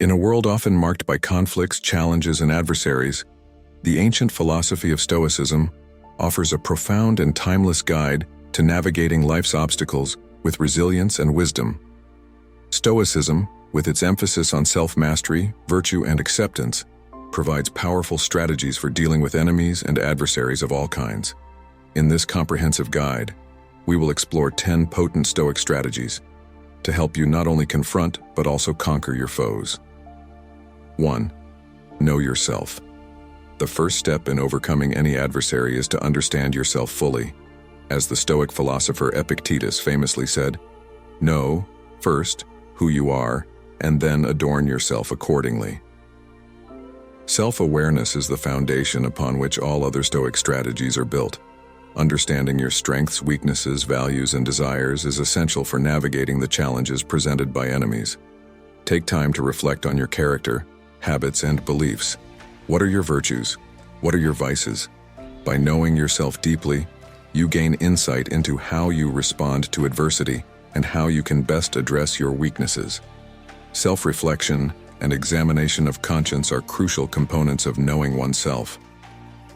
In a world often marked by conflicts, challenges, and adversaries, the ancient philosophy of Stoicism offers a profound and timeless guide to navigating life's obstacles with resilience and wisdom. Stoicism, with its emphasis on self-mastery, virtue, and acceptance, provides powerful strategies for dealing with enemies and adversaries of all kinds. In this comprehensive guide, we will explore 10 potent Stoic strategies to help you not only confront but also conquer your foes. 1. Know yourself. The first step in overcoming any adversary is to understand yourself fully. As the Stoic philosopher Epictetus famously said, "Know, first, who you are, and then adorn yourself accordingly." Self-awareness is the foundation upon which all other Stoic strategies are built. Understanding your strengths, weaknesses, values, and desires is essential for navigating the challenges presented by enemies. Take time to reflect on your character, habits, and beliefs. What are your virtues? What are your vices? By knowing yourself deeply, you gain insight into how you respond to adversity and how you can best address your weaknesses. Self-reflection and examination of conscience are crucial components of knowing oneself.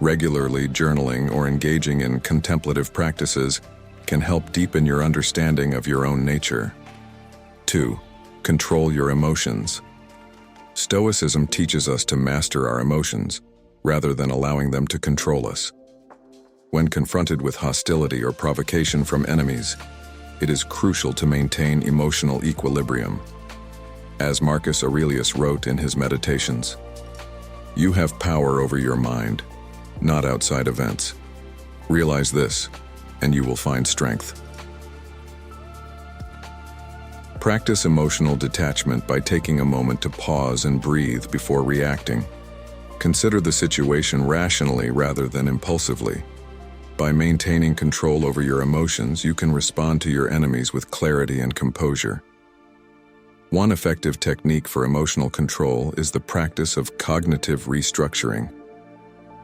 Regularly journaling or engaging in contemplative practices can help deepen your understanding of your own nature. 2. Control your emotions. Stoicism teaches us to master our emotions, rather than allowing them to control us. When confronted with hostility or provocation from enemies, it is crucial to maintain emotional equilibrium. As Marcus Aurelius wrote in his Meditations, "You have power over your mind, not outside events. Realize this, and you will find strength." Practice emotional detachment by taking a moment to pause and breathe before reacting. Consider the situation rationally rather than impulsively. By maintaining control over your emotions, you can respond to your enemies with clarity and composure. One effective technique for emotional control is the practice of cognitive restructuring.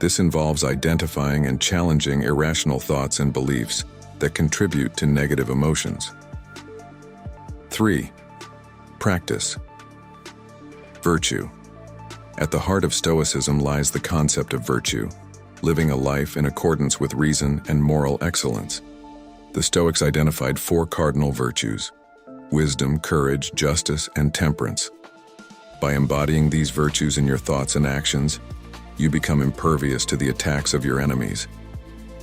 This involves identifying and challenging irrational thoughts and beliefs that contribute to negative emotions. 3. Practice. Virtue. At the heart of Stoicism lies the concept of virtue, living a life in accordance with reason and moral excellence. The Stoics identified 4 cardinal virtues: wisdom, courage, justice, and temperance. By embodying these virtues in your thoughts and actions, you become impervious to the attacks of your enemies.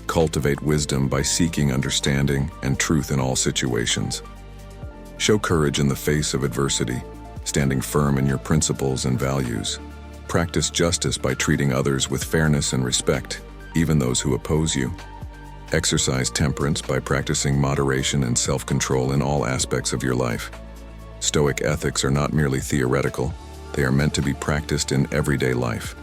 Cultivate wisdom by seeking understanding and truth in all situations. Show courage in the face of adversity, standing firm in your principles and values. Practice justice by treating others with fairness and respect, even those who oppose you. Exercise temperance by practicing moderation and self-control in all aspects of your life. Stoic ethics are not merely theoretical, they are meant to be practiced in everyday life.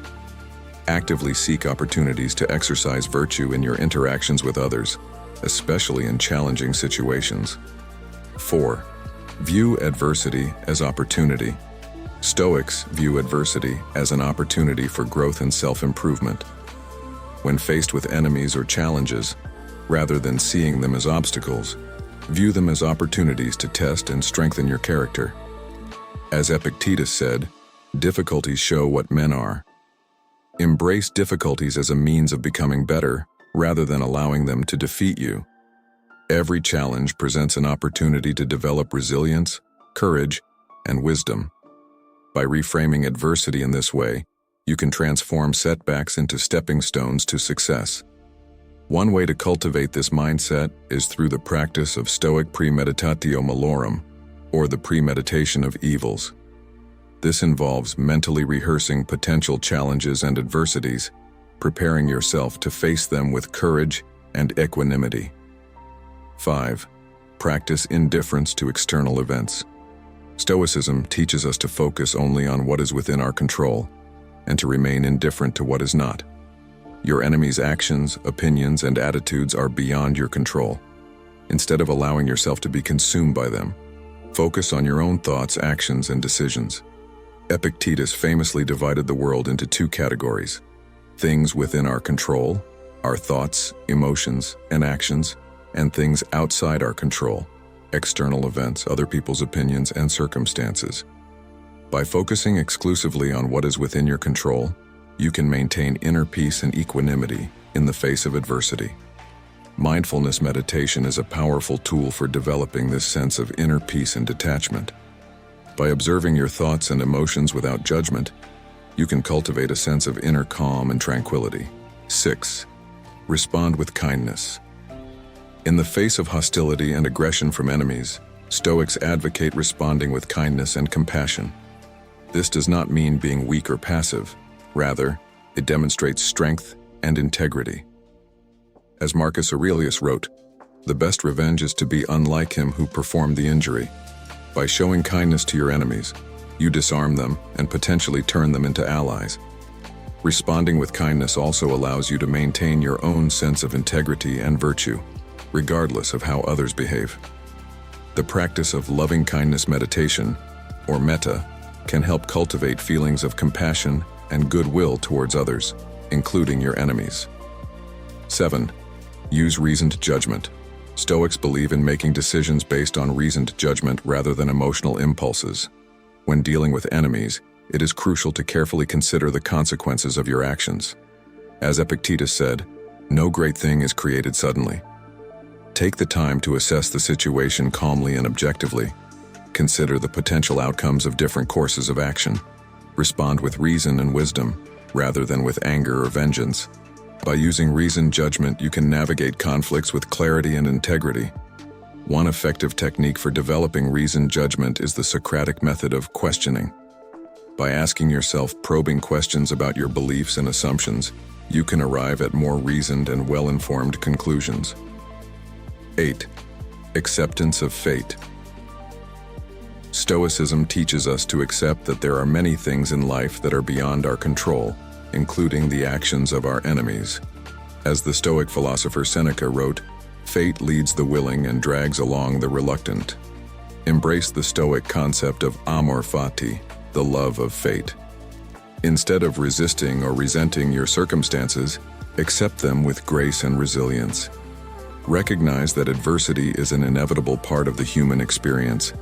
Actively seek opportunities to exercise virtue in your interactions with others, especially in challenging situations. 4. View adversity as opportunity. Stoics view adversity as an opportunity for growth and self-improvement. When faced with enemies or challenges, rather than seeing them as obstacles, view them as opportunities to test and strengthen your character. As Epictetus said, "Difficulties show what men are." Embrace difficulties as a means of becoming better, rather than allowing them to defeat you. Every challenge presents an opportunity to develop resilience, courage, and wisdom. By reframing adversity in this way, you can transform setbacks into stepping stones to success. One way to cultivate this mindset is through the practice of Stoic premeditatio malorum, or the premeditation of evils. This involves mentally rehearsing potential challenges and adversities, preparing yourself to face them with courage and equanimity. 5. Practice indifference to external events. Stoicism teaches us to focus only on what is within our control, and to remain indifferent to what is not. Your enemy's actions, opinions, and attitudes are beyond your control. Instead of allowing yourself to be consumed by them, focus on your own thoughts, actions, and decisions. Epictetus famously divided the world into 2 categories: things within our control, our thoughts, emotions, and actions, and things outside our control, external events, other people's opinions, and circumstances. By focusing exclusively on what is within your control, you can maintain inner peace and equanimity in the face of adversity. Mindfulness meditation is a powerful tool for developing this sense of inner peace and detachment. By observing your thoughts and emotions without judgment, you can cultivate a sense of inner calm and tranquility. 6. Respond with kindness. In the face of hostility and aggression from enemies, Stoics advocate responding with kindness and compassion. This does not mean being weak or passive. Rather, it demonstrates strength and integrity. As Marcus Aurelius wrote, "The best revenge is to be unlike him who performed the injury." By showing kindness to your enemies, you disarm them and potentially turn them into allies. Responding with kindness also allows you to maintain your own sense of integrity and virtue, regardless of how others behave. The practice of loving-kindness meditation, or metta, can help cultivate feelings of compassion and goodwill towards others, including your enemies. 7. Use reasoned judgment. Stoics believe in making decisions based on reasoned judgment rather than emotional impulses. When dealing with enemies, it is crucial to carefully consider the consequences of your actions. As Epictetus said, "No great thing is created suddenly." Take the time to assess the situation calmly and objectively. Consider the potential outcomes of different courses of action. Respond with reason and wisdom, rather than with anger or vengeance. By using reasoned judgment, you can navigate conflicts with clarity and integrity. One effective technique for developing reasoned judgment is the Socratic method of questioning. By asking yourself probing questions about your beliefs and assumptions, you can arrive at more reasoned and well-informed conclusions. 8. Acceptance of fate. Stoicism teaches us to accept that there are many things in life that are beyond our control, including the actions of our enemies. As the Stoic philosopher Seneca wrote, "Fate leads the willing and drags along the reluctant." Embrace the Stoic concept of amor fati, the love of fate. Instead of resisting or resenting your circumstances, accept them with grace and resilience. Recognize that adversity is an inevitable part of the human experience,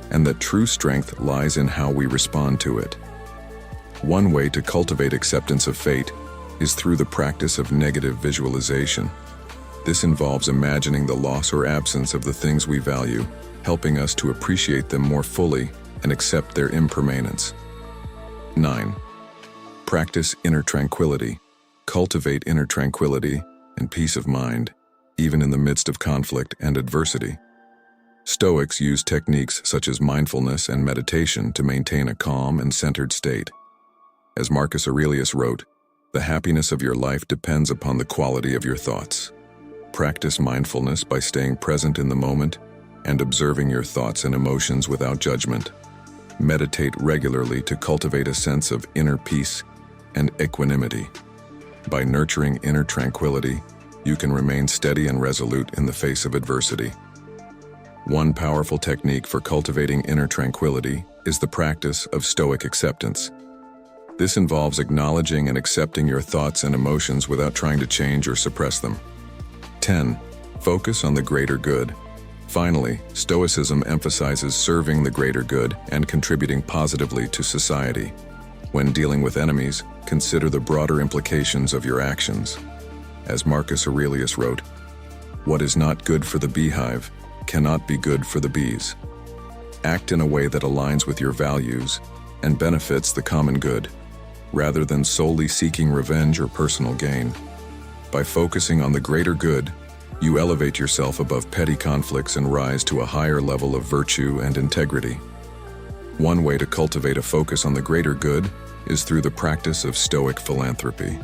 and that true strength lies in how we respond to it. One way to cultivate acceptance of fate is through the practice of negative visualization. This involves imagining the loss or absence of the things we value, helping us to appreciate them more fully and accept their impermanence. 9. Practice inner tranquility. Cultivate inner tranquility and peace of mind, even in the midst of conflict and adversity. Stoics use techniques such as mindfulness and meditation to maintain a calm and centered state. As Marcus Aurelius wrote, "The happiness of your life depends upon the quality of your thoughts." Practice mindfulness by staying present in the moment and observing your thoughts and emotions without judgment. Meditate regularly to cultivate a sense of inner peace and equanimity. By nurturing inner tranquility, you can remain steady and resolute in the face of adversity. One powerful technique for cultivating inner tranquility is the practice of Stoic acceptance. This involves acknowledging and accepting your thoughts and emotions without trying to change or suppress them. 10. Focus on the greater good. Finally, Stoicism emphasizes serving the greater good and contributing positively to society. When dealing with enemies, consider the broader implications of your actions. As Marcus Aurelius wrote, "What is not good for the beehive cannot be good for the bees." Act in a way that aligns with your values and benefits the common good, rather than solely seeking revenge or personal gain. By focusing on the greater good, you elevate yourself above petty conflicts and rise to a higher level of virtue and integrity. One way to cultivate a focus on the greater good is through the practice of Stoic philanthropy.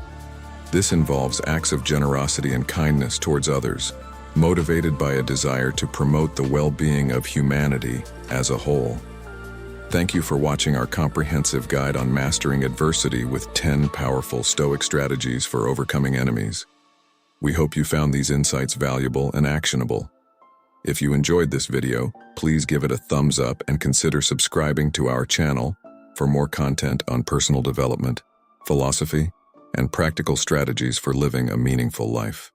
This involves acts of generosity and kindness towards others, motivated by a desire to promote the well-being of humanity as a whole. Thank you for watching our comprehensive guide on mastering adversity with 10 powerful Stoic strategies for overcoming enemies. We hope you found these insights valuable and actionable. If you enjoyed this video, please give it a thumbs up and consider subscribing to our channel for more content on personal development, philosophy, and practical strategies for living a meaningful life.